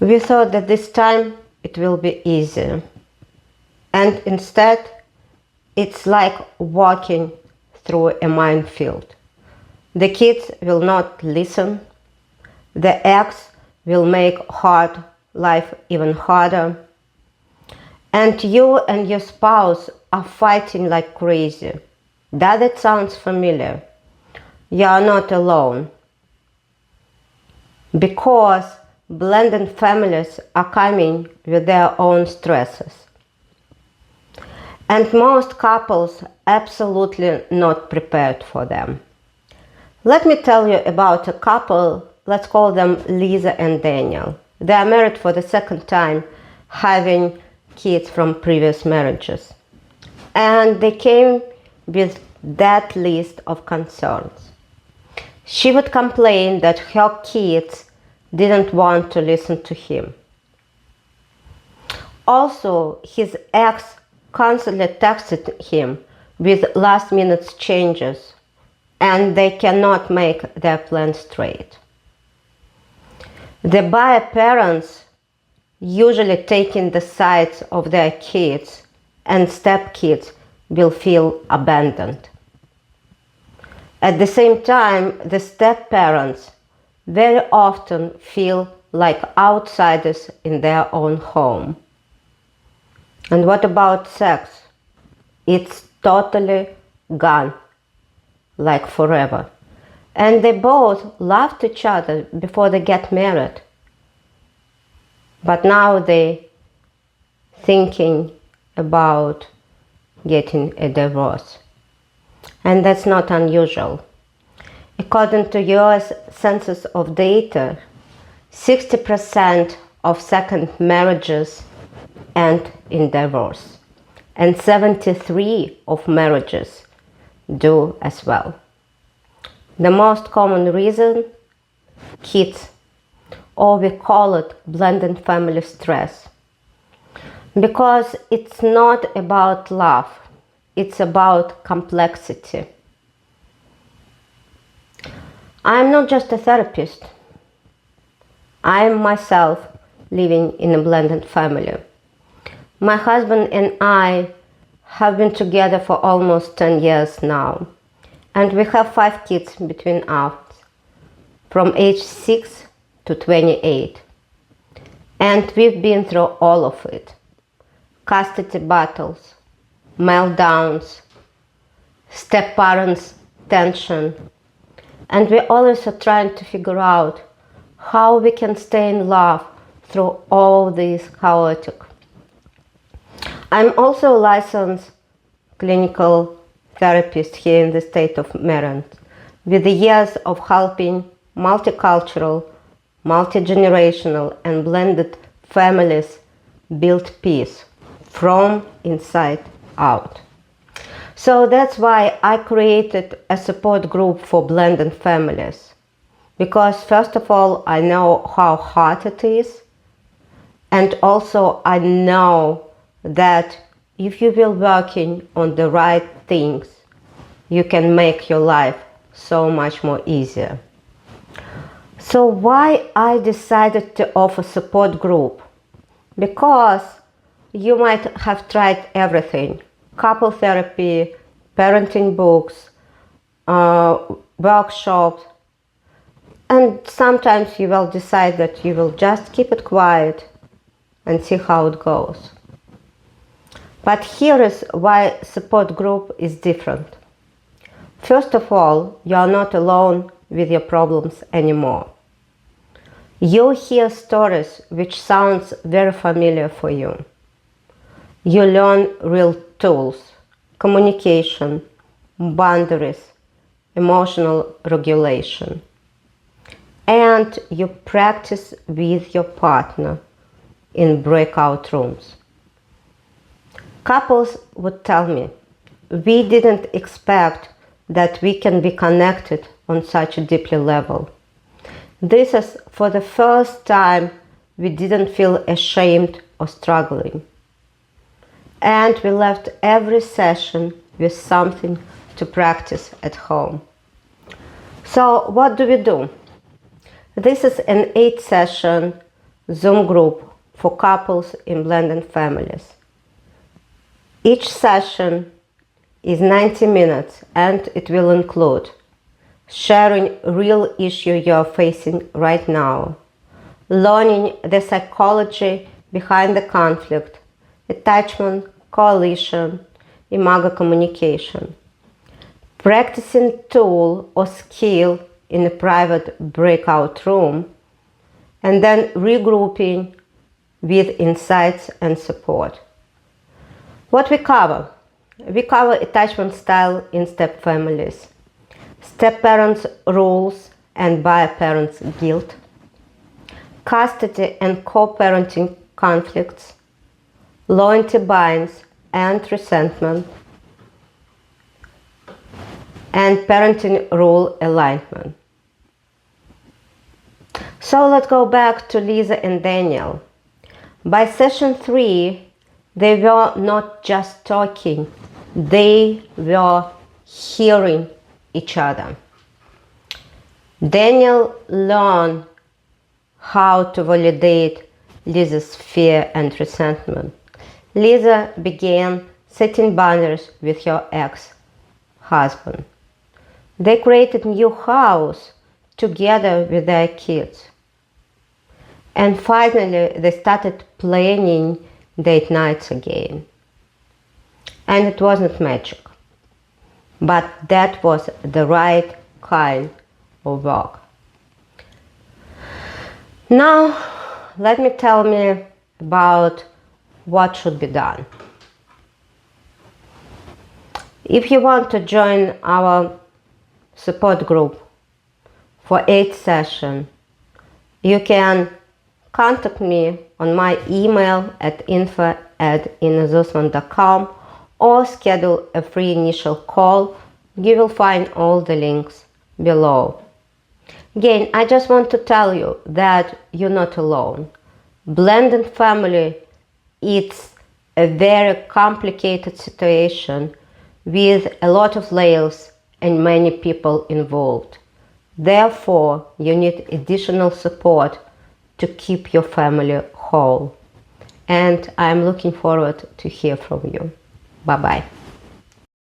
We thought that this time it will be easier. And instead, it's like walking through a minefield. The kids will not listen. The ex will make hard life even harder. And you and your spouse are fighting like crazy. Does it sound familiar? You are not alone. Because blended families are coming with their own stresses. And most couples absolutely not prepared for them. Let me tell you about a couple, let's call them Lisa and Daniel. They are married for the second time, having kids from previous marriages. And they came with that list of concerns. She would complain that her kids didn't want to listen to him. Also, his ex constantly texted him with last-minute changes, and they cannot make their plans straight. The buyer parents usually taking the sides of their kids, and stepkids will feel abandoned. At the same time, the step-parents very often feel like outsiders in their own home. And what about sex? It's totally gone, like forever. And they both loved each other before they get married. But now they thinking about getting a divorce. And that's not unusual. According to US Census of data, 60% of second marriages end in divorce, and 73% of marriages do as well. The most common reason? Kids, or we call it blended family stress. Because it's not about love, it's about complexity. I'm not just a therapist. I'm myself living in a blended family. My husband and I have been together for almost 10 years now, and we have 5 kids between us, from age 6 to 28. And we've been through all of it. Custody battles, meltdowns, step-parents tension, and we always are trying to figure out how we can stay in love through all this chaotic. I'm also a licensed clinical therapist here in the state of Maryland, with the years of helping multicultural, multi-generational and blended families build peace from inside out. So that's why I created a support group for blended families. Because first of all, I know how hard it is. And also I know that if you will working on the right things, you can make your life so much more easier. So why I decided to offer support group? Because you might have tried everything. Couple therapy, parenting books, workshops, and sometimes you will decide that you will just keep it quiet and see how it goes. But here is why support group is different. First of all, you are not alone with your problems anymore. You hear stories which sounds very familiar for you. You learn real tools, communication, boundaries, emotional regulation. And you practice with your partner in breakout rooms. Couples would tell me, we didn't expect that we can be connected on such a deeply level. This is for the first time we didn't feel ashamed or struggling. And we left every session with something to practice at home. So what do we do? This is an 8-session Zoom group for couples in blended families. Each session is 90 minutes and it will include sharing real issue you're facing right now, learning the psychology behind the conflict, attachment, coalition, imago communication, practicing tool or skill in a private breakout room, and then regrouping with insights and support. What we cover? We cover attachment style in step families, step-parents rules and bio-parents guilt, custody and co-parenting conflicts, loyalty binds and resentment, and parenting rule alignment. So let's go back to Lisa and Daniel. By session 3, they were not just talking, they were hearing each other. Daniel learned how to validate Lisa's fear and resentment. Lisa began setting boundaries with her ex-husband. They created a new house together with their kids. And finally, they started planning date nights again. And it wasn't magic, but that was the right kind of work. Now, let me tell me about what should be done. If you want to join our support group for 8 sessions, you can contact me on my email at info@inazusman.com or schedule a free initial call. You will find all the links below. Again, I just want to tell you that you're not alone. Blended family, it's a very complicated situation with a lot of layers and many people involved. Therefore, you need additional support to keep your family whole. And I'm looking forward to hear from you. Bye-bye.